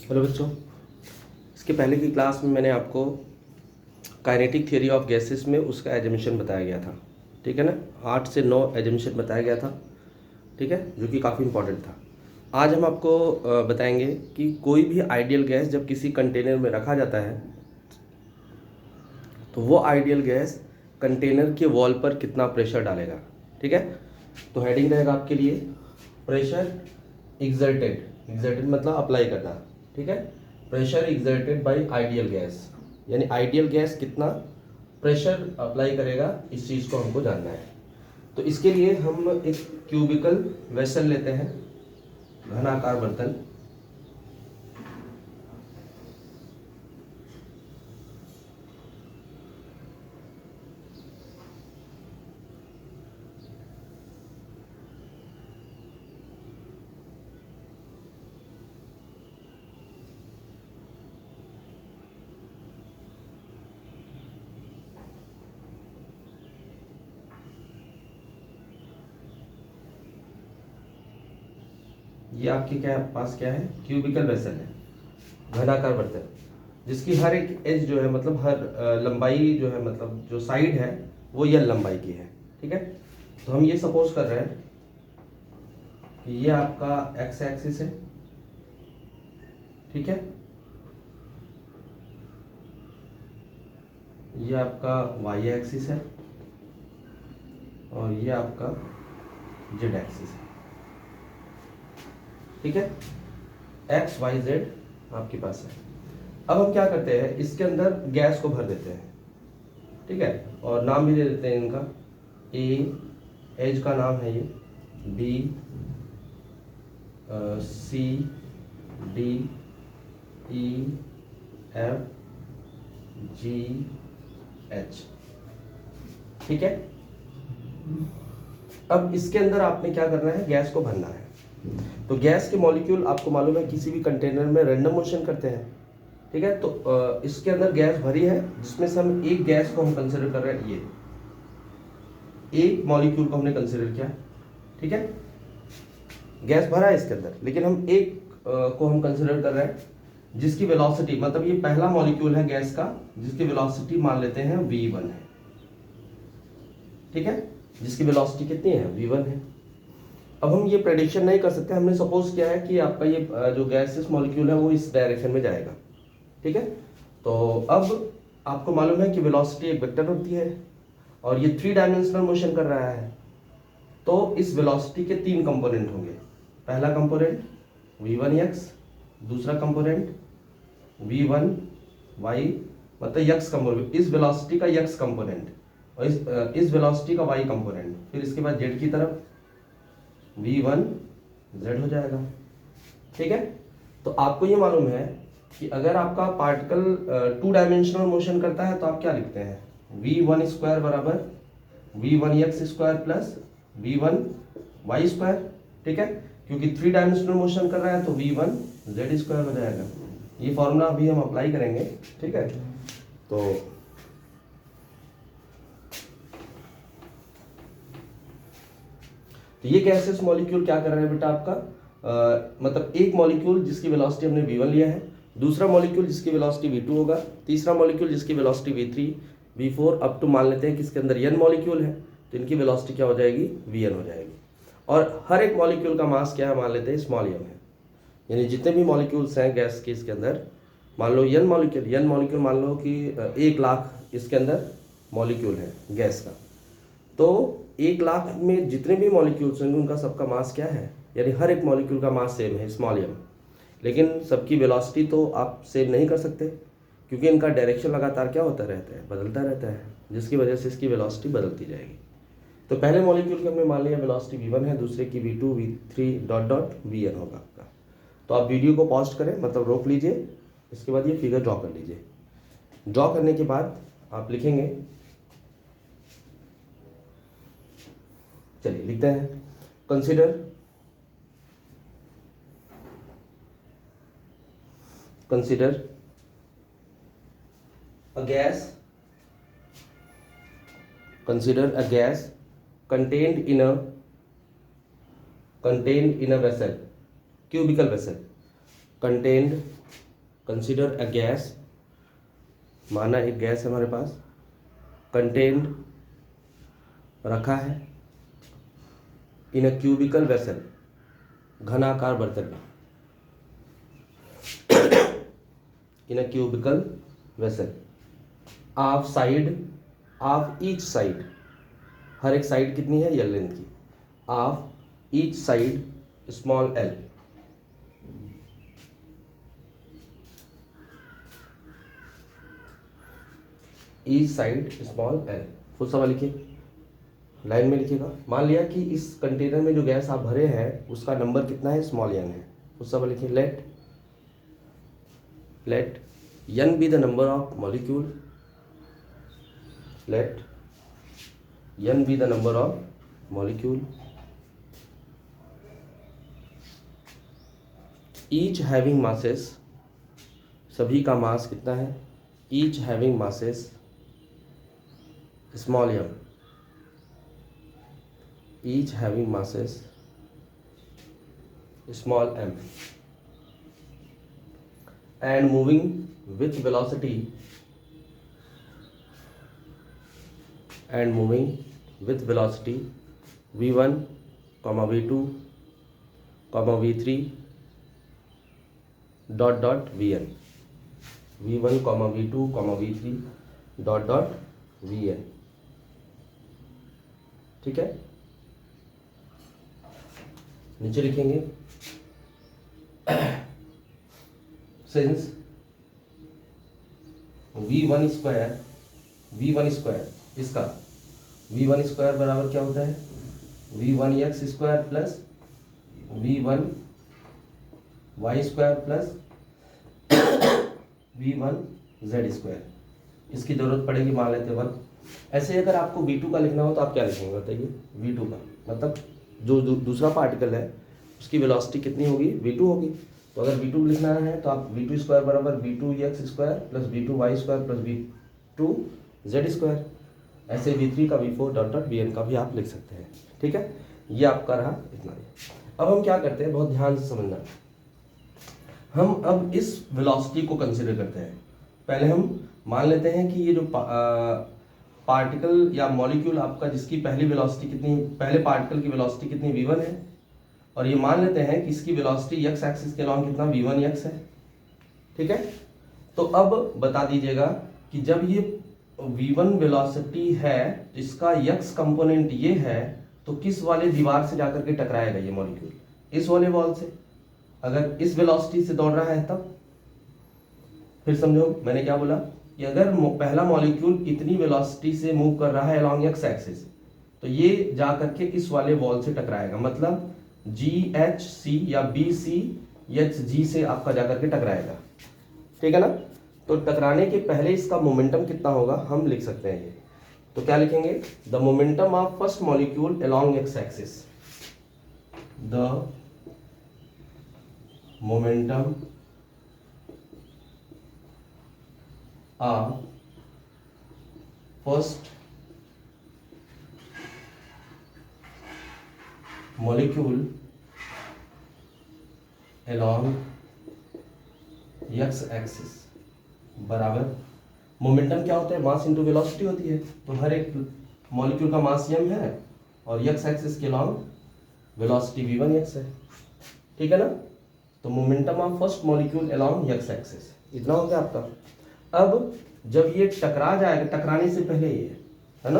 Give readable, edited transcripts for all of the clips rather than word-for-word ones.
Hello बच्चों, इसके पहले की क्लास में मैंने आपको काइनेटिक थ्योरी ऑफ गैसेस में उसका एजम्पशन बताया गया था। ठीक है ना, 8 से 9 एजम्पशन बताया गया था। ठीक है, जो कि काफ़ी इंपॉर्टेंट था। आज हम आपको बताएंगे कि कोई भी आइडियल गैस जब किसी कंटेनर में रखा जाता है तो वो आइडियल गैस कंटेनर के वॉल पर कितना प्रेशर डालेगा। ठीक है, तो हेडिंग रहेगा आपके लिए प्रेशर एक्सर्टेड। एक्सर्टेड मतलब अप्लाई करना। ठीक है, pressure exerted by ideal gas, यानी आइडियल गैस कितना प्रेशर अप्लाई करेगा, इस चीज़ को हमको जानना है। तो इसके लिए हम एक क्यूबिकल वेसल लेते हैं, घनाकार बर्तन। ये आपके पास क्या है, क्यूबिकल वेसल है, घनाकार बर्तन, जिसकी हर एक एज जो है मतलब हर लंबाई जो है मतलब जो साइड है वो यल लंबाई की है। ठीक है, तो हम ये सपोज कर रहे हैं कि ये आपका एक्स एक्सिस है। ठीक है, ये आपका वाई एक्सिस है और ये आपका जेड एक्सिस है। ठीक है, एक्स वाई जेड आपके पास है। अब हम क्या करते हैं, इसके अंदर गैस को भर देते हैं। ठीक है, और नाम भी दे देते हैं इनका। ए एज का नाम है ये, B C D E F G H. ठीक है, अब इसके अंदर आपने क्या करना है, गैस को भरना है। तो गैस के मॉलिक्यूल आपको मालूम है किसी भी कंटेनर में रैंडम मोशन करते हैं। ठीक है, तो इसके अंदर गैस भरी है, जिसमें से हम एक गैस को हम कंसिडर कर रहे हैं, ये एक मॉलिक्यूल को हमने कंसिडर किया। ठीक है, गैस भरा है इसके अंदर, लेकिन हम एक को हम कंसिडर कर रहे हैं जिसकी वेलोसिटी, मतलब ये पहला मॉलिक्यूल है गैस का, जिसकी वेलोसिटी मान लेते हैं v1 है। ठीक है, जिसकी वेलोसिटी कितनी है, v1 है। अब हम ये प्रेडिक्शन नहीं कर सकते, हमने सपोज किया है कि आपका ये जो गैसेस मॉलिक्यूल है वो इस डायरेक्शन में जाएगा। ठीक है, तो अब आपको मालूम है कि वेलोसिटी एक वेक्टर होती है और ये 3 डायमेंशनल मोशन कर रहा है। तो इस वेलोसिटी के 3 कंपोनेंट होंगे। पहला कंपोनेंट v1x, दूसरा कंपोनेंट v1y, मतलब यक्स कंपोनेंट, इस वेलोसिटी का यक्स कंपोनेंट, और इस वेलोसिटी का वाई कंपोनेंट। फिर इसके बाद जेड की तरफ v1z हो जाएगा। ठीक है, तो आपको ये मालूम है कि अगर आपका पार्टिकल 2 डायमेंशनल मोशन करता है तो आप क्या लिखते हैं, v1 स्क्वायर बराबर v1x square plus v1y square. ठीक है, क्योंकि 3 डायमेंशनल मोशन कर रहा है तो v1z स्क्वायर हो जाएगा। ये फॉर्मूला अभी हम अप्लाई करेंगे। ठीक है, तो ये गैसेस मॉलिक्यूल क्या कर रहे हैं बेटा आपका, मतलब एक मॉलिक्यूल जिसकी वेलोसिटी हमने v1 लिया है, दूसरा मॉलिक्यूल जिसकी वेलोसिटी v2 होगा, तीसरा मॉलिक्यूल जिसकी velocity v3 v4, up to मान लेते हैं कि इसके अंदर n मॉलिक्यूल है तो इनकी वेलोसिटी क्या हो जाएगी, vn हो जाएगी। और हर एक मॉलिक्यूल का मास क्या है, मान लेते हैं स्मॉल m है। यानी जितने भी मॉलिक्यूल्स हैं गैस के इसके अंदर, मान लो n मॉलिक्यूल मान लो कि 1 लाख इसके अंदर मॉलिक्यूल है गैस का, तो 1 लाख में जितने भी मॉलिक्यूल्स होंगे उनका सबका मास क्या है, यानी हर एक मॉलिक्यूल का मास सेम है, स्मॉल m। लेकिन सबकी वेलोसिटी तो आप सेम नहीं कर सकते, क्योंकि इनका डायरेक्शन लगातार क्या होता रहता है, बदलता रहता है, जिसकी वजह से इसकी वेलोसिटी बदलती जाएगी। तो पहले मॉलिक्यूल की हमने मान लिया वेलोसिटी v1 है, दूसरे की v2 v3 dot dot vn होगा आपका। तो आप वीडियो को पॉज करें, मतलब रोक लीजिए, इसके बाद ये फिगर ड्रॉ कर लीजिए। ड्रॉ करने के बाद आप लिखेंगे, चलिए लिखते हैं, consider a gas contained in a vessel, cubical vessel contained, consider a gas, माना एक गैस है हमारे पास, कंटेन्ड रखा है, इन अ क्यूबिकल वेसल, घनाकार बर्तन में, in a cubical vessel, of side, of each side, हर एक साइड कितनी है, यल लेंथ की, of each side small L, each side small L, full सवाल लिखिए, लाइन में लिखिएगा। मान लिया कि इस कंटेनर में जो गैस आप भरे हैं उसका नंबर कितना है, स्मॉल एन है, फुल सवाल लिखिए। Let n be the number of molecule, let n be the number of molecule each having masses, सभी का मास कितना है, each having masses small m, each having masses small m, and moving with velocity, and moving with velocity v1, v2, v3 dot dot vn, v1, v2, v3 dot dot vn, ठीक है। नीचे लिखेंगे since v1 square इसका v1 square बराबर क्या होता है, v1x square plus v1 y square plus v1 z square, इसकी जरूरत पड़ेगी मान लेते 1। ऐसे अगर आपको v2 का लिखना हो तो आप क्या लिखेंगे बताइए, v2 का मतलब जो दूसरा पार्टिकल है उसकी वेलोसिटी कितनी होगी, v2 होगी। तो अगर v2 लिखना है तो आप v2 स्क्वायर बराबर v2x square plus v2y square plus v2z square, ऐसे v3 का v4 डॉट डॉट vn का भी आप लिख सकते हैं, ठीक है। ये आपका रहा इतना ही। अब हम क्या करते हैं, बहुत ध्यान से समझना, हम अब इस वेलोसिटी को कंसिडर करते हैं। पहले हम मान लेते हैं कि ये जो पार्टिकल या मॉलिक्यूल आपका जिसकी पहली वेलोसिटी कितनी, पहले पार्टिकल की वेलोसिटी कितनी v1 है, और ये मान लेते हैं कि इसकी वेलोसिटी x एक्सिस के अलॉन्ग कितना v1x है, ठीक है। तो अब बता दीजिएगा कि जब ये v1 वेलोसिटी है, इसका x कंपोनेंट ये है, तो किस वाले दीवार से जाकर के टकराएगा ये मॉलिक्यूल, इस वाले वॉल से। अगर इस वेलोसिटी से दौड़ रहा है तब, फिर समझो मैंने क्या बोला कि अगर पहला मॉलिक्यूल इतनी वेलोसिटी से मूव कर रहा है अलॉन्ग x एक्सिस, तो ये जा करके इस वाले वॉल से टकराएगा, मतलब GHC या BCHG से आपका जाकर के टकराएगा, ठीक है ना। तो टकराने के पहले इसका मोमेंटम कितना होगा हम लिख सकते हैं ये, तो क्या लिखेंगे, the momentum of first molecule along x axis, the momentum of first molecule along x axis बराबर, मोमेंटम क्या होता है, मास इनटू वेलोसिटी होती है। तो हर एक मॉलिक्यूल का मास m है और x एक्सिस के अलॉन्ग वेलोसिटी v1x है, ठीक है ना। तो momentum of first molecule along x axis इतना हो गया आपका। अब जब ये टकरा जाएगा, टकराने से पहले ये है ना,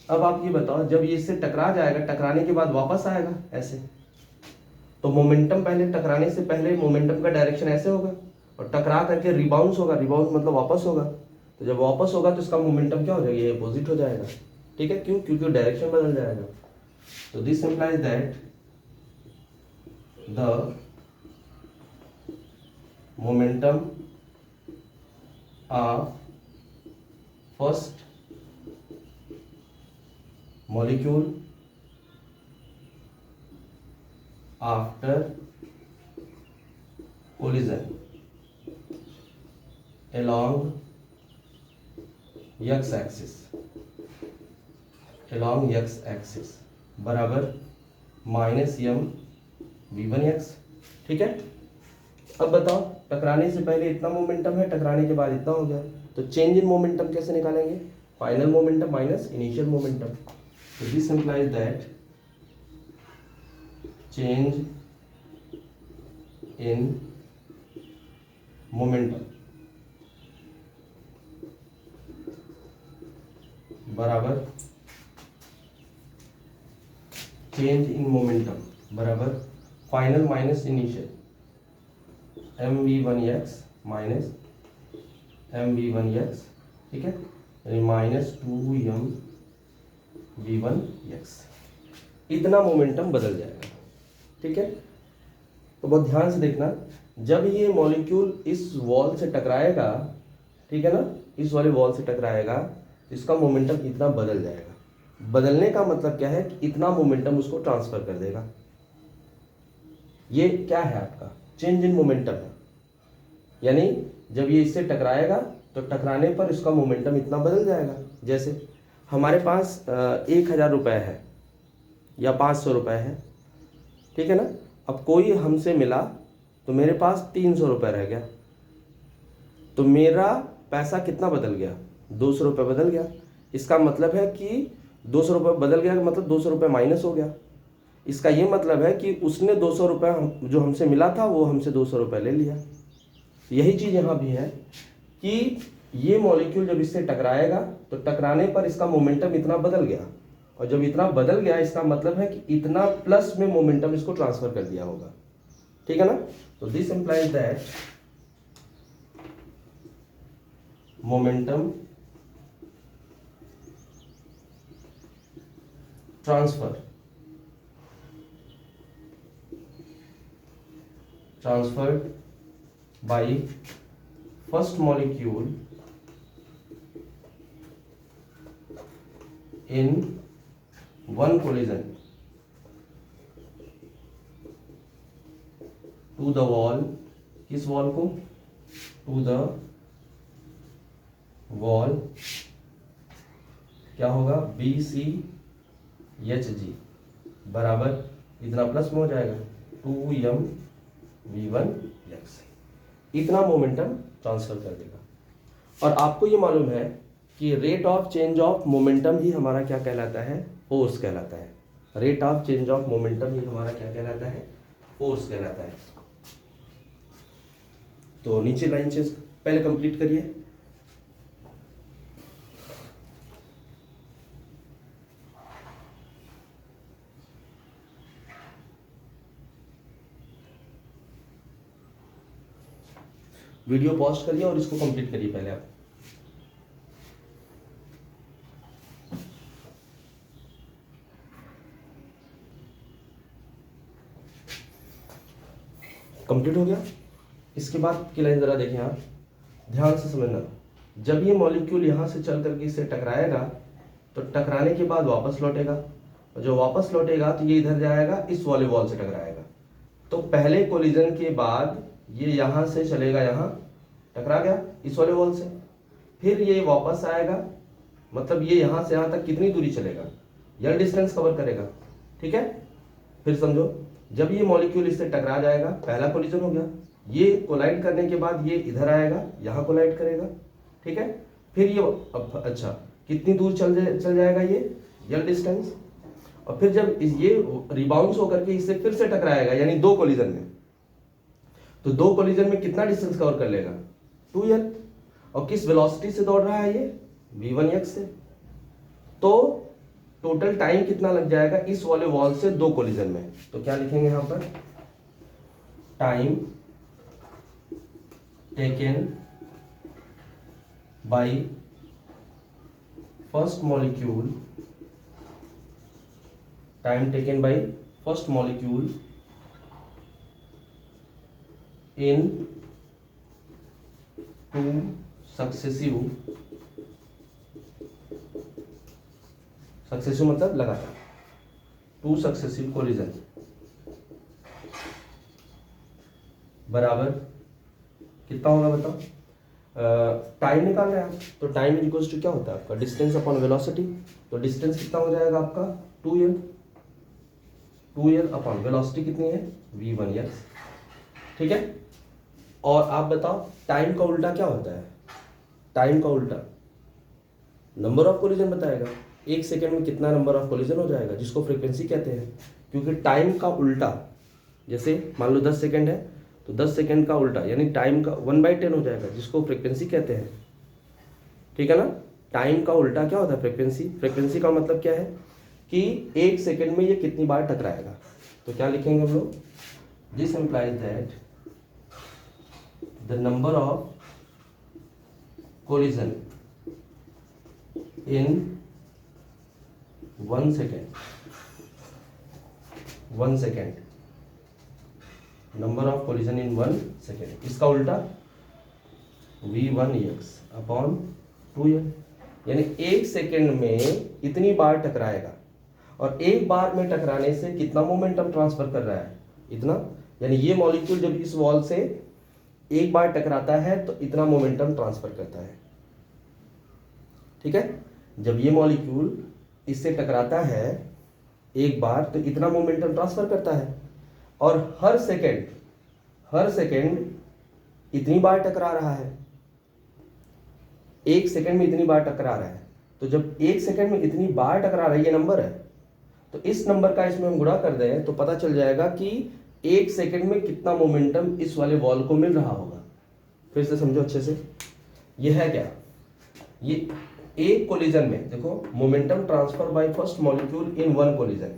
अब आप ये बताओ जब ये इससे टकरा जाएगा, टकराने के बाद वापस आएगा ऐसे, तो मोमेंटम पहले टकराने से पहले मोमेंटम का डायरेक्शन ऐसे होगा और टकरा करके रिबाउंस होगा, रिबाउंस मतलब वापस होगा। तो जब वापस होगा तो इसका मोमेंटम क्या हो जाएगा, ये अपोजिट हो जाएगा, ठीक है। क्यों, क्योंकि डायरेक्शन बदल जाएगा। तो this implies that the momentum of first molecule after collision along x axis, along x axis बराबर -m v1x, ठीक है। अब बताओ, टकराने से पहले इतना मोमेंटम है, टकराने के बाद इतना हो गया, तो चेंज इन मोमेंटम कैसे निकालेंगे? Final momentum minus initial momentum. तो this implies that change in momentum बराबर चेंज इन मोमेंटम बराबर final minus initial mv1x minus mv1x, ठीक है, यानी माइनस 2mv1x। इतना मोमेंटम बदल जाएगा, ठीक है। तो बहुत ध्यान से देखना, जब ये मॉलिक्यूल इस वॉल से टकराएगा, ठीक है ना, इस वाले वॉल से टकराएगा, इसका मोमेंटम इतना बदल जाएगा। बदलने का मतलब क्या है कि इतना मोमेंटम उसको ट्रांसफर कर देगा। ये क्या है आपका चेंज इन मोमेंटम है, यानी जब ये इससे टकराएगा तो टकराने पर इसका मोमेंटम इतना बदल जाएगा। जैसे हमारे पास 1000 रुपये है या 500 रुपये है, ठीक है ना। अब कोई हमसे मिला तो मेरे पास 300 रुपये रह गया, तो मेरा पैसा कितना बदल गया? 200 रुपये बदल गया। इसका मतलब है कि 200 रुपये बदल गया, मतलब 200 रुपये माइनस हो गया। इसका ये मतलब है कि उसने 200 रुपये जो हमसे मिला था वो हमसे 200 रुपये ले लिया। यही चीज़ यहाँ भी है कि ये मॉलिक्यूल जब इससे टकराएगा तो टकराने पर इसका मोमेंटम इतना बदल गया, और जब इतना बदल गया इसका मतलब है कि इतना प्लस में मोमेंटम इसको ट्रांसफर कर दिया होगा, ठीक है ना। तो this implies that momentum transferred by first molecule in one collision to the wall, किस वॉल को? टू द वॉल, क्या होगा? BCHG बराबर इतना प्लस में हो जाएगा 2mv1x। इतना मोमेंटम ट्रांसफर कर देगा। और आपको ये मालूम है कि rate of change of momentum ही हमारा क्या कहलाता है? फोर्स कहलाता है। Rate of change of momentum ही हमारा क्या कहलाता है? फोर्स कहलाता है। तो नीचे लाइन चेंज पहले कंप्लीट करिए। वीडियो पॉज करिए और इसको कंप्लीट करिए पहले आप। कंप्लीट हो गया। इसके बाद की लाइन जरा देखें आप, ध्यान से समझना। जब ये मॉलिक्यूल यहाँ से चल करके इससे टकराएगा तो टकराने के बाद वापस लौटेगा, और जो वापस लौटेगा तो ये इधर जाएगा, इस वाले वॉल से टकराएगा। तो पहले कोलिजन के बाद ये यहाँ से चलेगा, यहाँ टकरा गया इस वाले वॉल से, फिर ये वापस आएगा, मतलब ये यहाँ से यहाँ तक कितनी दूरी चलेगा? यह डिस्टेंस कवर करेगा, ठीक है। फिर समझो, जब ये मॉलिक्यूल इससे टकरा जाएगा, पहला कोलिजन हो गया, ये कोलाइड करने के बाद ये इधर आएगा, यहाँ कोलाइड करेगा, ठीक है। फिर ये अच्छा कितनी दूर चल जाएगा ये डिस्टेंस, और फिर जब ये रिबाउंस होकर के इससे फिर से टकराएगा, यानी दो कोलिजन में, तो दो कोलिजन में कितना डिस्टेंस कवर कर लेगा? 2l। और किस वेलोसिटी से दौड़ रहा है ये? v1x से। तो टोटल टाइम कितना लग जाएगा इस वाले वॉल से दो कोलिजन में? तो क्या लिखेंगे यहां पर? Time taken by first molecule, time taken by first molecule in two successive मतलब लगातार, टू सक्सेसिव कोलिजन बराबर कितना होगा बताओ? टाइम निकाल रहे हैं आप, तो टाइम इक्वल्स टू क्या होता है आपका? Distance upon velocity. तो डिस्टेंस कितना हो जाएगा आपका? 2l। 2l अपॉन वेलोसिटी कितनी है? v1x, ठीक है। और आप बताओ टाइम का उल्टा क्या होता है? टाइम का उल्टा नंबर ऑफ कोलिजन बताएगा। एक सेकेंड में कितना नंबर ऑफ कोलिजन हो जाएगा, जिसको फ्रीक्वेंसी कहते हैं। क्योंकि टाइम का उल्टा, जैसे मान लो 10 सेकेंड है तो 10 सेकेंड का उल्टा यानी टाइम का 1/10 हो जाएगा, जिसको फ्रीक्वेंसी कहते हैं। ठीक है ना। टाइम का उल्टा क्या होता है? फ्रीक्वेंसी। फ्रीक्वेंसी का मतलब क्या है कि एक सेकेंड में ये कितनी बार टकराएगा। तो क्या लिखेंगे हम लोग? This implies that the number of collision in 1 second, 1 second, number of collision in 1 second, इसका उल्टा v1x अपॉन 2l, यानी एक सेकेंड में इतनी बार टकराएगा। और एक बार में टकराने से कितना मोमेंटम ट्रांसफर कर रहा है? इतना। यानी ये मॉलिक्यूल जब इस वॉल से एक बार टकराता है तो इतना मोमेंटम ट्रांसफर करता है। ठीक है। जब ये मॉलिक्यूल इससे टकराता है एक बार तो इतना मोमेंटम ट्रांसफर करता है। और हर सेकेंड इतनी बार टकरा रहा है, एक सेकेंड में इतनी बार टकरा रहा है। तो जब एक सेकेंड में इतनी बार टकरा रहा है, ये नंबर है, तो इस नंबर का इसमें हम गुणा कर दें तो पता चल जाएगा कि एक सेकेंड में कितना मोमेंटम इस वाले वॉल को मिल रहा होगा। फिर से समझो अच्छे से। ये है क्या? ये एक कोलिजन में देखो, momentum transfer by first molecule in 1 collision.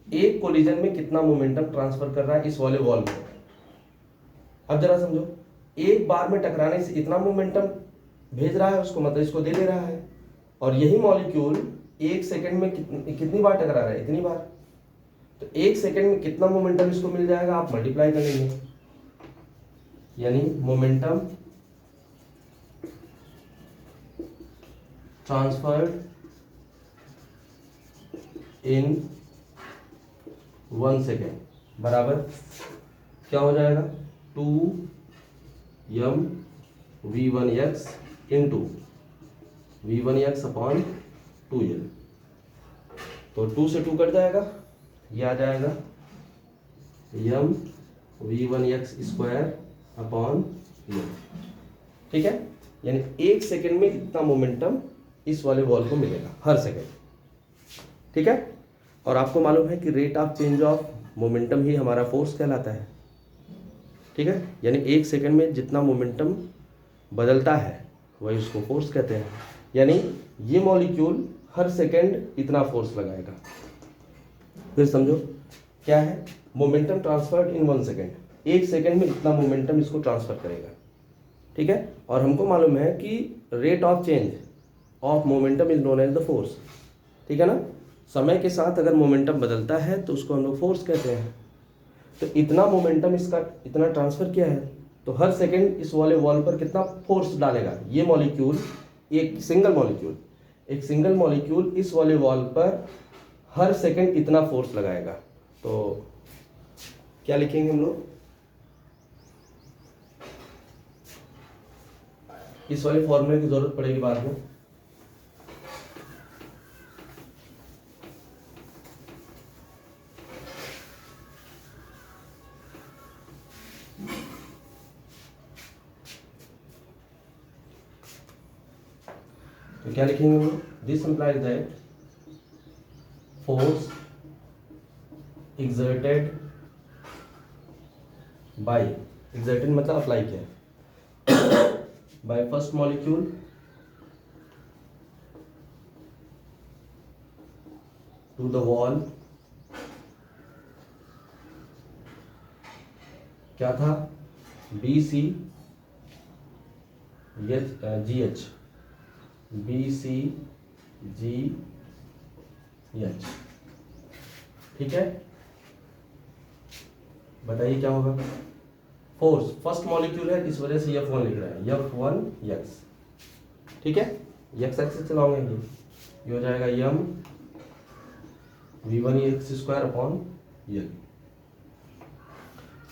एक कोलिजन में कितना मोमेंटम ट्रांसफर कर रहा है इस वाले वॉल को। अब जरा समझो, एक बार में टकराने से इतना मोमेंटम भेज रहा है उसको, मतलब इसको दे रहा है। और यही मॉलिक्यूल एक सेकेंड में कितनी बार टकरा रहा है? इतनी बार। तो एक सेकेंड में कितना मोमेंटम इसको मिल जाएगा, आप मल्टीप्लाई कर लेंगे। यानी मोमेंटम ट्रांसफर्ड इन 1 सेकेंड बराबर क्या हो जाएगा? 2m v1x into v1x upon 2l। तो 2 से 2 कट जाएगा, ये आ जाएगा m v1x square upon l। ठीक है। यानी एक सेकेंड में इतना मोमेंटम इस वाले वॉल को मिलेगा हर सेकेंड। ठीक है। और आपको मालूम है कि rate of change of momentum ही हमारा फोर्स कहलाता है। ठीक है। यानी एक सेकेंड में जितना मोमेंटम बदलता है वही उसको फोर्स कहते हैं। यानी ये मॉलिक्यूल हर सेकेंड इतना फोर्स लगाएगा। फिर समझो क्या है? मोमेंटम ट्रांसफर्ड इन 1 सेकेंड, एक सेकेंड में इतना मोमेंटम इसको ट्रांसफर करेगा। ठीक है। और हमको मालूम है कि rate of change of momentum is known as the force. ठीक है ना। समय के साथ अगर मोमेंटम बदलता है तो उसको हम लोग फोर्स कहते हैं। तो इतना मोमेंटम इसका इतना ट्रांसफर किया है, तो हर सेकेंड इस वाले वॉल पर कितना फोर्स डालेगा ये मॉलिक्यूल। एक सिंगल मॉलिक्यूल इस वाले वॉल पर हर सेकेंड इतना फोर्स लगाएगा। तो क्या लिखेंगे हम लोग? इस वाले फॉर्मूले की जरूरत पड़ेगी बाद में। तो क्या लिखेंगे हम लोग? This implies that force exerted by, exerted मतलब अप्लाई किया, by first molecule to the wall क्या था? BCGH, BCGH। ठीक है। बताइए क्या होगा? फोर्स फर्स्ट मॉलिक्यूल है इस वजह से F1 लिख रहा है, F1x। ठीक है। x एक्सिस चलाओगे ये हो जाएगा m v1x square upon l।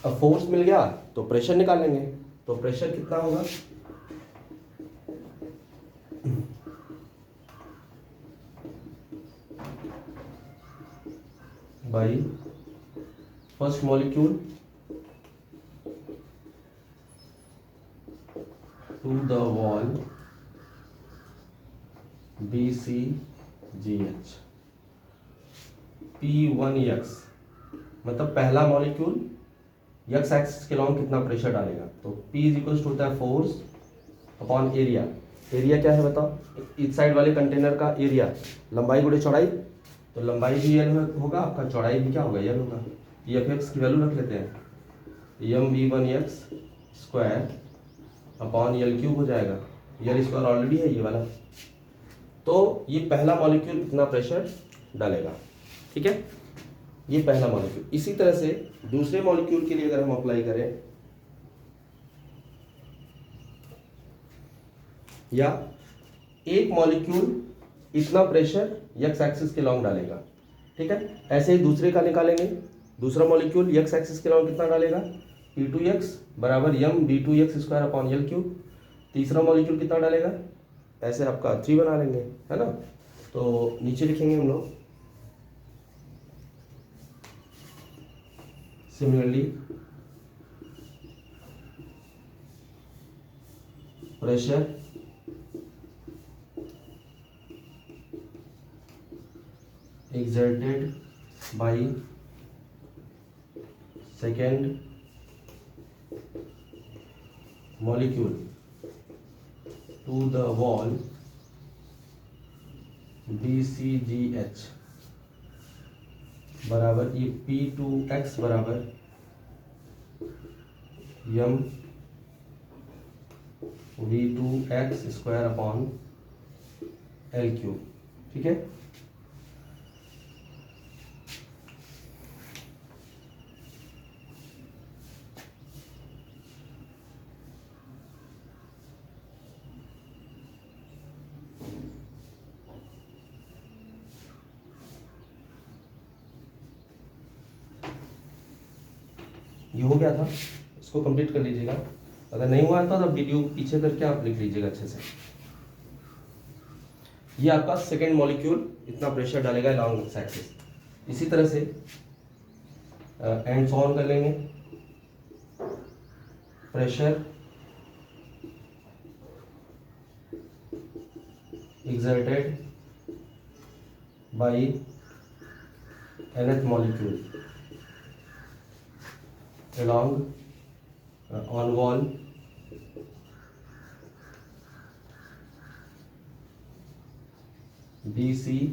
अब फोर्स मिल गया तो प्रेशर निकालेंगे। तो प्रेशर कितना होगा? By first molecule to the wall BCGH P1x, मतलब पहला मॉलिक्यूल x एक्सिस के लॉन्ग कितना प्रेशर डालेगा। तो P इज इक्वल टू होता है फोर्स अपॉन एरिया। एरिया क्या है बताओ, इस साइड वाले कंटेनर का एरिया, लंबाई गुणे चौड़ाई, तो लंबाई भी यल होगा आपका, चौड़ाई भी क्या होगा, यल होगा। एफ एक्स की वैल्यू रख लेते हैं, mv1x square upon L cube हो जाएगा। यल स्क्वायर ऑलरेडी है ये वाला, तो ये पहला मॉलिक्यूल इतना प्रेशर डालेगा, ठीक है, ये पहला मॉलिक्यूल। इसी तरह से दूसरे मॉलिक्यूल के लिए अगर हम अप्लाई करें, या एक मॉलिक्यूल इतना प्रेशर x एक्सिस के लॉन्ग डालेगा, ठीक है, ऐसे ही दूसरे का निकालेंगे। दूसरा मॉलिक्यूल x एक्सिस के लॉन्ग कितना डालेगा, P2x बराबर mv2x square upon L cube. तीसरा मॉलिक्यूल कितना डालेगा, ऐसे आपका 3 बना लेंगे, है ना। तो नीचे लिखेंगे हम लोग, similarly pressure exerted by second molecule to the wall BCGH बराबर ये P2x बराबर mv2x square upon L cube, ठीक है। ये हो गया था, इसको कंप्लीट कर लीजिएगा। अगर नहीं हुआ तो वीडियो पीछे करके आप लिख लीजिएगा अच्छे से। ये आपका सेकेंड मॉलिक्यूल इतना प्रेशर डालेगा अलॉन्ग एक्स एक्सिस। इसी तरह से एंड ऑन कर लेंगे। Pressure exerted by nth molecule along on wall BCGH।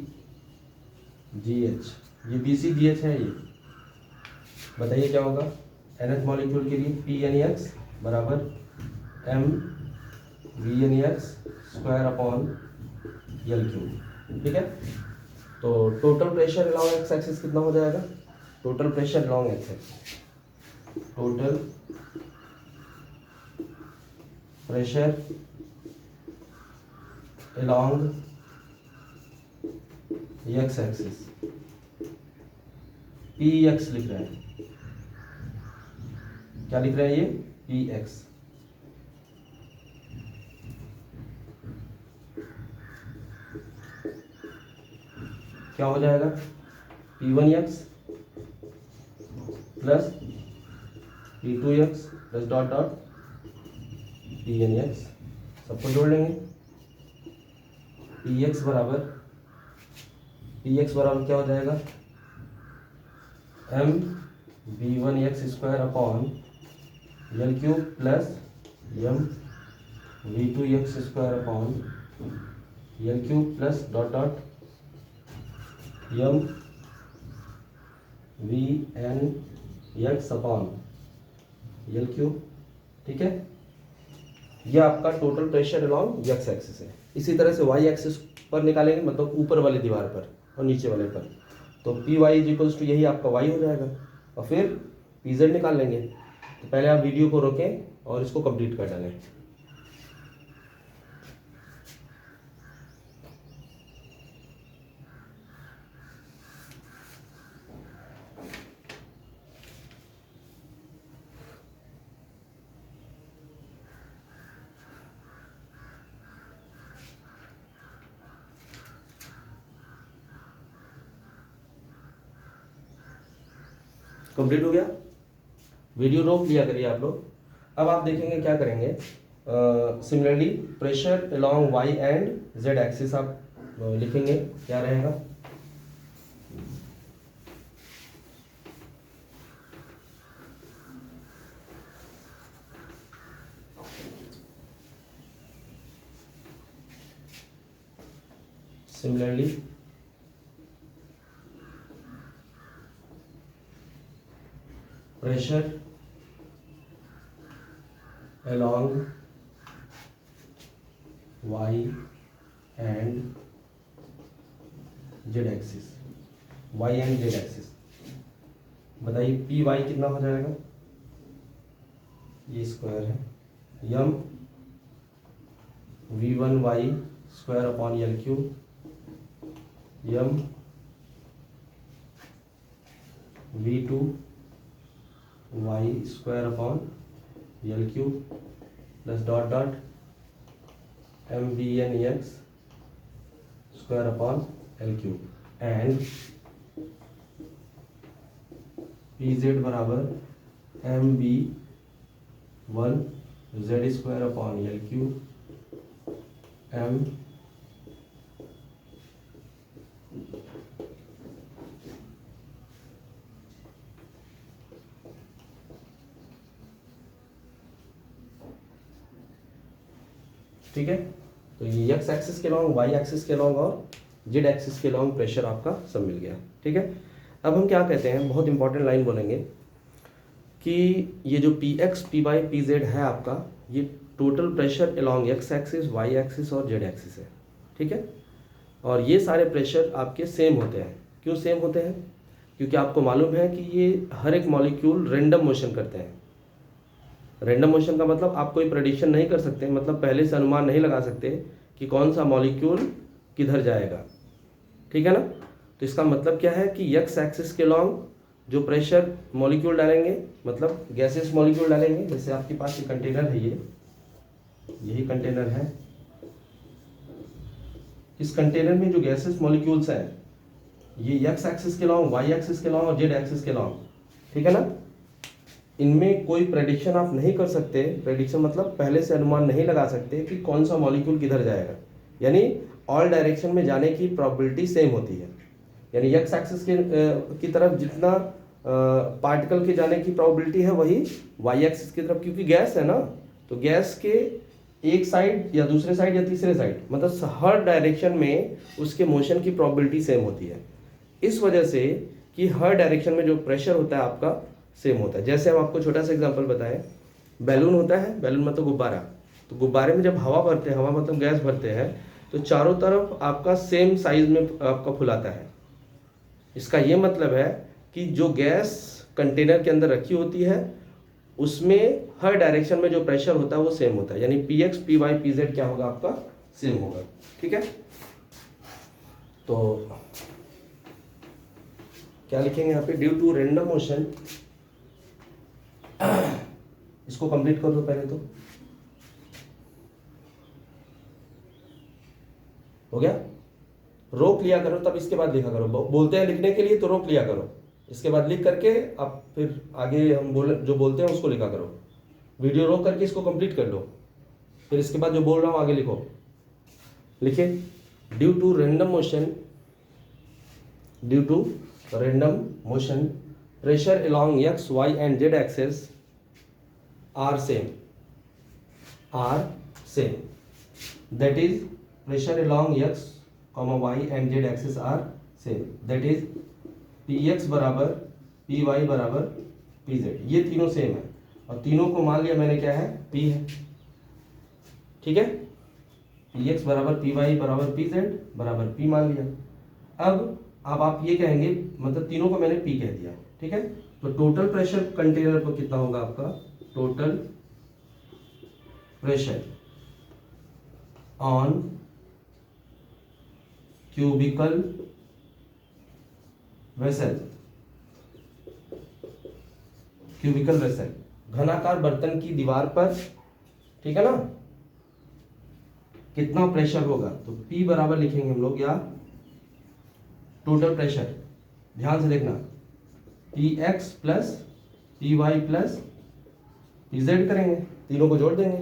ये BCGH है, ये बताइए क्या होगा nth मॉलिक्यूल के लिए। PNX बराबर mVNX square upon L cube, ठीक है। तो total pressure along X axis कितना हो जाएगा, total pressure along X axis, total pressure along X axis PX लिख रहे हैं, क्या लिख रहे हैं ये PX। क्या हो जाएगा P1x plus P2x plus dot dot PNX, सबको जोड़ लेंगे। PX बराबर क्या हो जाएगा mV1x square upon L cube plus mV2x square upon L cube plus dot dot mVNX upon L cube, ठीक है। यह आपका total pressure along X axis है। इसी तरह से वाई एक्सिस पर निकालेंगे, मतलब ऊपर वाली दीवार पर और नीचे वाले पर। तो P Y is equals to यही आपका वाई हो जाएगा, और फिर पी जेड निकाल लेंगे। तो पहले आप वीडियो को रोकें और इसको कंप्लीट कर डालें। कंप्लीट हो गया, वीडियो रोक लिया करिए आप लोग। अब आप देखेंगे क्या करेंगे, similarly pressure along Y and Z axis आप लिखेंगे, क्या रहेगा? Similarly pressure along y and z axis, y and z axis, बताइए पी वाई कितना हो जाएगा? ये स्क्वायर है M V one Y square upon L cube M V two Y square upon L cube plus dot dot M V N X square upon L cube and P Z बराबर M B one Z square upon L cube M ठीक है। तो ये X axis के long, Y axis के long और Z axis के long pressure आपका सब मिल गया। ठीक है, अब हम क्या कहते हैं, बहुत इंपॉर्टेंट लाइन बोलेंगे कि ये जो P X P Y P Z है आपका, ये total pressure along X axis Y axis और जेड एक्सिस है। ठीक है, और ये सारे प्रेशर आपके सेम होते हैं। क्यों सेम होते हैं? क्योंकि आपको मालूम है कि ये हर एक मॉलिक्यूल रेंडम मोशन करते हैं। रैंडम मोशन का मतलब आप कोई प्रेडिक्शन नहीं कर सकते, मतलब पहले से अनुमान नहीं लगा सकते कि कौन सा मॉलिक्यूल किधर जाएगा। ठीक है ना, तो इसका मतलब क्या है कि एक्स एक्सिस के लॉन्ग जो प्रेशर मॉलिक्यूल डालेंगे, मतलब गैसेस मॉलिक्यूल डालेंगे, जैसे आपके पास ये कंटेनर है, यही कंटेनर है, इस कंटेनर में जो गैसेस मॉलिक्यूल्स हैं ये एक्स एक्सिस के लॉन्ग, वाई एक्सिस के लॉन्ग और जेड एक्सिस के लॉन्ग, ठीक है ना, इनमें कोई प्रेडिक्शन आप नहीं कर सकते। प्रेडिक्शन मतलब पहले से अनुमान नहीं लगा सकते कि कौन सा मॉलिक्यूल किधर जाएगा, यानी ऑल डायरेक्शन में जाने की प्रोबेबिलिटी सेम होती है। यानी एक्स एक्सिस की तरफ जितना पार्टिकल के जाने की प्रोबेबिलिटी है वही वाई एक्सिस की तरफ, क्योंकि गैस है ना, तो गैस के एक साइड या दूसरे साइड या तीसरे साइड, मतलब हर डायरेक्शन में उसके मोशन की प्रोबेबिलिटी सेम होती है। इस वजह से कि हर डायरेक्शन में जो प्रेशर होता है आपका सेम होता है। जैसे हम आपको छोटा सा एग्जांपल बताएं, बैलून होता है, बैलून मतलब गुब्बारा, तो गुब्बारे में जब हवा भरते हैं, हवा मतलब गैस भरते हैं, तो चारों तरफ आपका सेम साइज में आपका फुलाता है। इसका ये मतलब है कि जो गैस कंटेनर के अंदर रखी होती है उसमें हर डायरेक्शन में जो प्रेशर होता है वो सेम होता है, यानी P X P Y P Z क्या होगा आपका सेम होगा। ठीक है, तो क्या लिखेंगे यहाँ पे, ड्यू टू रैंडम मोशन, इसको कंप्लीट कर दो पहले, तो हो गया। रोक लिया करो तब इसके बाद लिखा करो, बोलते हैं लिखने के लिए तो रोक लिया करो, इसके बाद लिख करके आप फिर आगे हम जो बोलते हैं उसको लिखा करो। वीडियो रोक करके इसको कंप्लीट कर लो, फिर इसके बाद जो बोल रहा हूँ आगे लिखो। लिखे, due to random motion, due to random motion pressure along x y and z axis are same, that is pressure along x y and z axis are same, that is px बराबर py बराबर pz, ये तीनों same है और तीनों को मान लिया मैंने क्या है, p है। ठीक है, px बराबर py बराबर pz बराबर p मान लिया। अब आप ये कहेंगे, मतलब तीनों को मैंने p कह दिया। ठीक है, तो टोटल प्रेशर कंटेनर पर कितना होगा आपका, total pressure on cubical vessel, cubical vessel घनाकार बर्तन की दीवार पर, ठीक है ना, कितना प्रेशर होगा, तो P बराबर लिखेंगे हम लोग, या टोटल प्रेशर, ध्यान से देखना, Px plus Py plus Pz करेंगे, तीनों को जोड़ देंगे,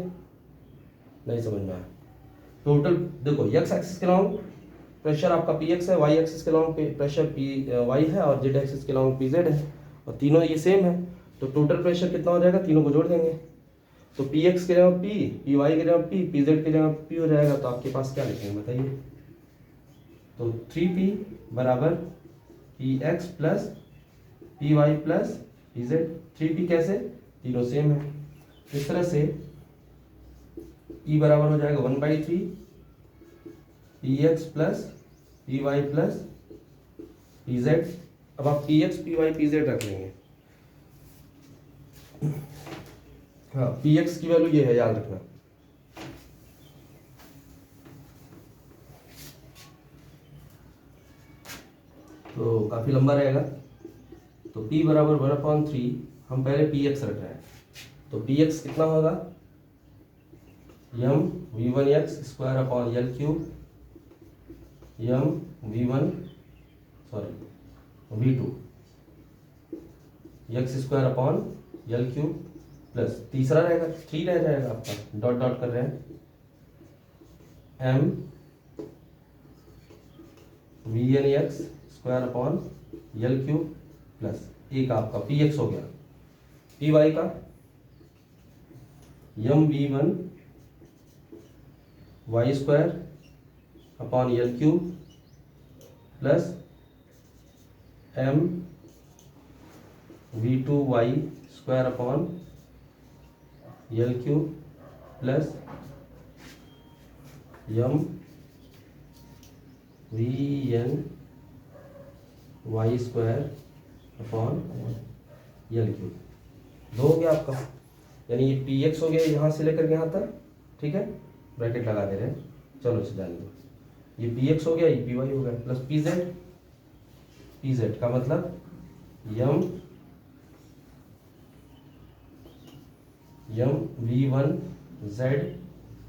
नहीं समझ में आया। टोटल देखो एक्स एक्सिस के लॉन्ग प्रेशर आपका पी एक्स है, वाई एक्सिस के लॉन्ग प्रेशर पी वाई है और जेड एक्सिस के लॉन्ग पी जेड है, और तीनों ये सेम है। तो टोटल प्रेशर कितना हो जाएगा, तीनों को जोड़ देंगे। तो पी एक्स के जगह पी वाई के जगह पी जेड के जगह पी हो जाएगा। तो आपके पास क्या लिखेंगे बताइए। तो 3p बराबर P X plus P Y plus P Z. 3p कैसे, तीनों सेम है। इस तरह से E बराबर हो जाएगा 1/3 P X plus P Y plus P Z. अब आप P X P Y P Z रख लेंगे। हाँ, पी एक्स की वैल्यू ये है, याद रखना। तो काफ़ी लंबा रहेगा। तो P बराबर 1/3, हम पहले पी एक्स रख रहे हैं। तो पी एक्स कितना होगा, यम V1 x square upon L cube, यम V2 x square upon L cube plus तीसरा रहेगा 3 रह जाएगा आपका, डॉट डॉट कर रहे हैं, M V N X square upon L cube plus एक आपका पी एक्स हो गया। पी वाई का M V one Y square upon L cube plus M V two Y square upon L cube plus M V N Y square upon L cube. दो हो गया आपका, यानी ये पी एक्स हो गया यहाँ से लेकर के यहाँ तक, ठीक है, ब्रैकेट लगा दे रहे हैं। चलो इसे जान दो, ये पी एक्स हो गया, ये पी वाई हो गया, प्लस पी जेड का मतलब M V one Z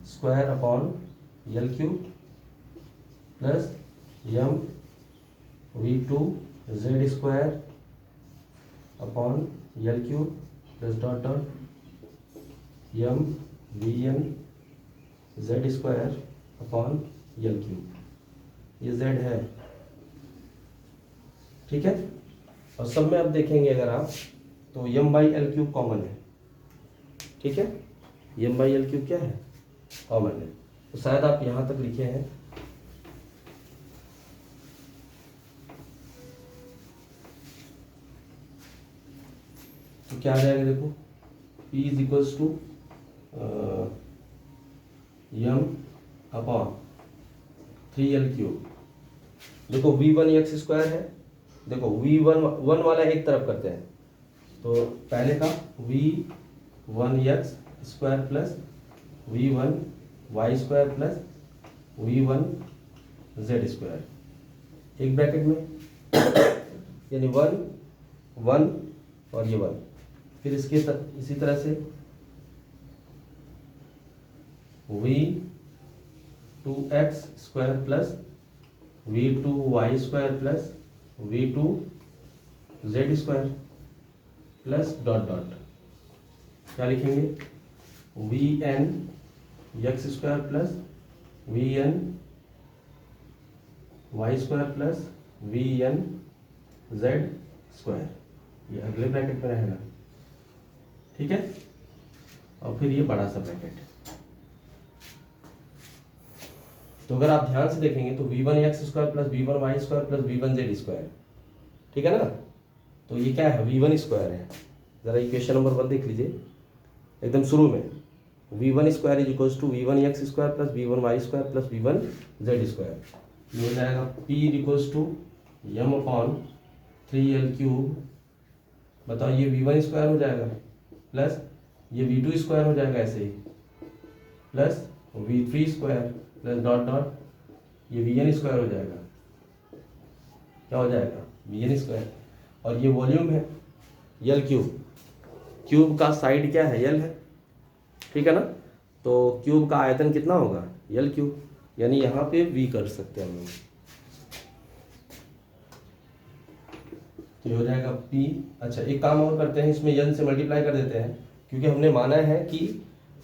square upon L cube plus M V two Z square upon L cube plus dot dot M V N Z square upon L cube. ये Z है, ठीक है। और सब में अब देखेंगे अगर आप, तो यम बाई एल क्यूब कॉमन है, ठीक है, यम बाई एल क्यूब क्या है, कॉमन है। तो शायद आप यहां तक लिखे हैं। तो क्या आ जाएगा देखो, P is equals to M upon 3l cube. देखो v1 एक्स स्क्वायर है, देखो v1 वाला एक तरफ करते हैं। तो पहले का v1 X square plus v1 Y square plus v1 Z square, एक ब्रैकेट में यानी 1 1 और ये 1। फिर इसके इसी तरह से v2 X square plus v2 Y square plus v2 Z square plus dot dot, क्या लिखेंगे, vn X square plus vn Y square plus vn Z square, ये अगले ब्रैकेट में रहेगा, ठीक है। और फिर ये बड़ा सा ब्रैकेट। तो अगर आप ध्यान से देखेंगे तो v1 X square plus v1 Y square plus v1 Z square, ठीक है ना। तो ये क्या है, v1 स्क्वायर है। जरा इक्वेशन नंबर 1 देख लीजिए एकदम शुरू में, v1 square is equals to v1 X square plus v1 Y square plus v1 Z square. ये हो जाएगा p equals to M upon 3l cube. बताओ ये v1 स्क्वायर हो जाएगा प्लस ये v2 स्क्वायर हो जाएगा ऐसे ही, plus v3 square plus dot dot ये vn स्क्वायर हो जाएगा, क्या हो जाएगा, vn स्क्वायर। और ये वॉल्यूम है यल क्यूब, क्यूब का साइड क्या है, यल है, ठीक है ना। तो क्यूब का आयतन कितना होगा, यल क्यूब, यानी यहाँ पे v कर सकते हैं हम लोग। तो हो जाएगा p। अच्छा एक काम और करते हैं, इसमें n से मल्टीप्लाई कर देते हैं, क्योंकि हमने माना है कि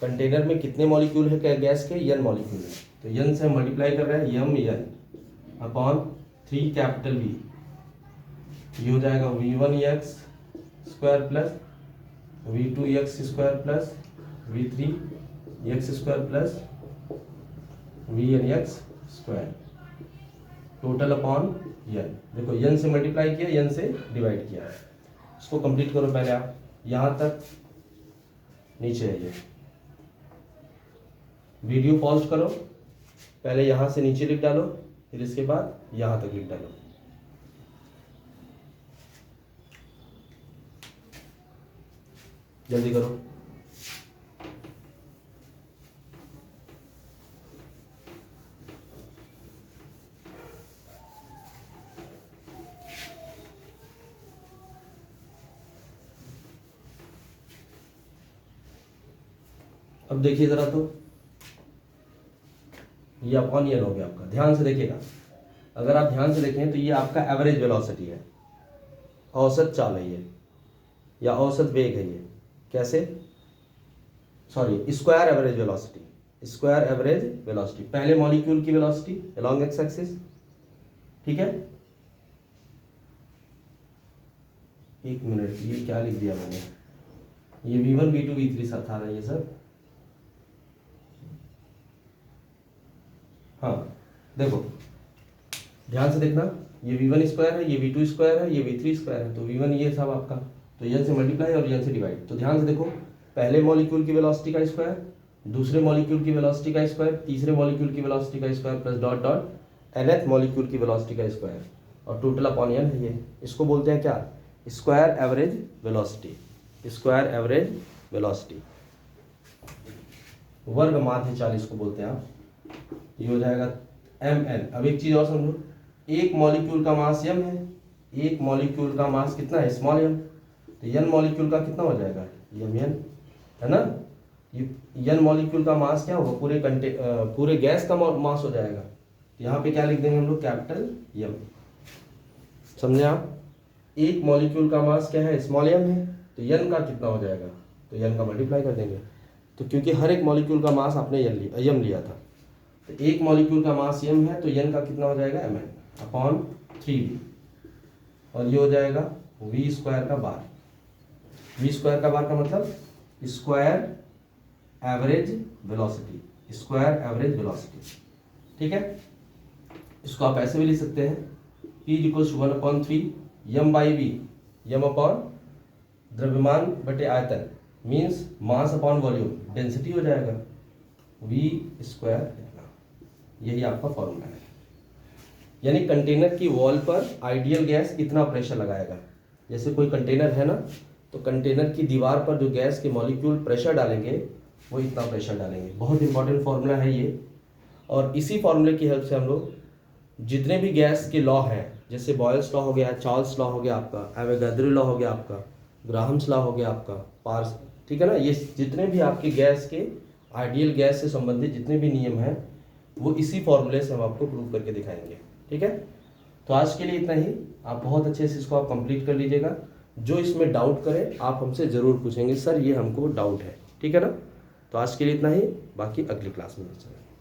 कंटेनर में कितने मॉलिक्यूल है क्या गैस के, n मॉलिक्यूल है, तो n से मल्टीप्लाई कर रहे हैं, M N upon 3 capital V, ये हो जाएगा V1x square plus V2x square plus V3x square plus Vnx square total upon n। देखो n से मल्टीप्लाई किया, n से डिवाइड किया है। इसको कंप्लीट करो पहले आप, यहाँ तक नीचे है ये। वीडियो पॉज करो, पहले यहाँ से नीचे लिख डालो, फिर इसके बाद यहाँ तक लिख डालो। जल्दी करो। अब देखिए जरा, तो ये अपॉन ये हो गया आपका, ध्यान से देखिएगा। अगर आप ध्यान से देखें तो ये आपका एवरेज वेलोसिटी है, औसत चाल है ये, या औसत वेग है ये। कैसे, sorry, square average velocity, square average velocity, पहले मॉलिक्यूल की वेलोसिटी अलोंग एक्स एक्सिस, ठीक है। एक मिनट, ये क्या लिख दिया मैंने, ये V1 V2 V3 सा था ना ये सब। हाँ देखो, ध्यान से देखना, ये V1 स्क्वायर है, ये V2 स्क्वायर है, ये V3 स्क्वायर है, तो V1 ये सब आपका, तो n से मल्टीप्लाई और n से डिवाइड। तो ध्यान से देखो, पहले मॉलिक्यूल की वेलोसिटी का स्क्वायर, दूसरे मॉलिक्यूल की वेलोसिटी का स्क्वायर, तीसरे मॉलिक्यूल की वेलोसिटी का square plus dot dot nth molecule की वेलोसिटी का स्क्वायर, और टोटल अपॉन n है ये। इसको बोलते हैं क्या, square average velocity, square average velocity, वर्ग माध्य चाल इसको बोलते हैं आप। ये हो जाएगा mn। अब एक चीज और समझो, एक मॉलिक्यूल का मास m है, एक मॉलिक्यूल का मास कितना है, स्मॉल m, तो n मॉलिक्यूल का कितना हो जाएगा, mn, है ना। ये n मॉलिक्यूल का मास क्या होगा, पूरे गैस का मास हो जाएगा। यहाँ पे क्या लिख देंगे हम लोग, कैपिटल M। समझे आप, एक मॉलिक्यूल का मास क्या है, स्मॉल m है, तो n का कितना हो जाएगा, तो n का मल्टीप्लाई कर देंगे। तो क्योंकि हर एक मॉलिक्यूल का मास आपने m लिया था, तो एक मॉलिक्यूल का मास m है, तो n का कितना हो जाएगा, mn अपॉन 3v, और ये हो जाएगा v स्क्वायर का बार। v स्क्वायर का बार का मतलब square average velocity, square average velocity, ठीक है। इसको आप ऐसे भी लिख सकते हैं, P equals 1/3 m by V, m upon द्रव्यमान बटे आयतन, means mass upon volume, density हो जाएगा v स्क्वायर, इतना, यही आपका फॉर्मूला है। यानी कंटेनर की वॉल पर आइडियल गैस इतना प्रेशर लगाएगा। जैसे कोई कंटेनर है ना, तो कंटेनर की दीवार पर जो गैस के मॉलिक्यूल प्रेशर डालेंगे वो इतना प्रेशर डालेंगे। बहुत इंपॉर्टेंट फार्मूला है ये, और इसी फार्मूले की हेल्प से हम लोग जितने भी गैस के लॉ हैं, जैसे बॉयल्स लॉ हो गया, चार्ल्स लॉ हो गया आपका, एवोगाड्रो लॉ हो गया आपका, ग्राहम्स लॉ हो गया आपका, पार्स, ठीक है ना, ये जितने भी आपके गैस के आइडियल गैस से संबंधित जितने भी नियम हैं वो इसी फॉर्मूले से हम आपको प्रूव करके दिखाएंगे, ठीक है। तो आज के लिए इतना ही, आप बहुत अच्छे से इसको आप कंप्लीट कर लीजिएगा। जो इसमें डाउट करें आप हमसे ज़रूर पूछेंगे, सर ये हमको डाउट है, ठीक है ना। तो आज के लिए इतना ही, बाकी अगली क्लास में चलेंगे।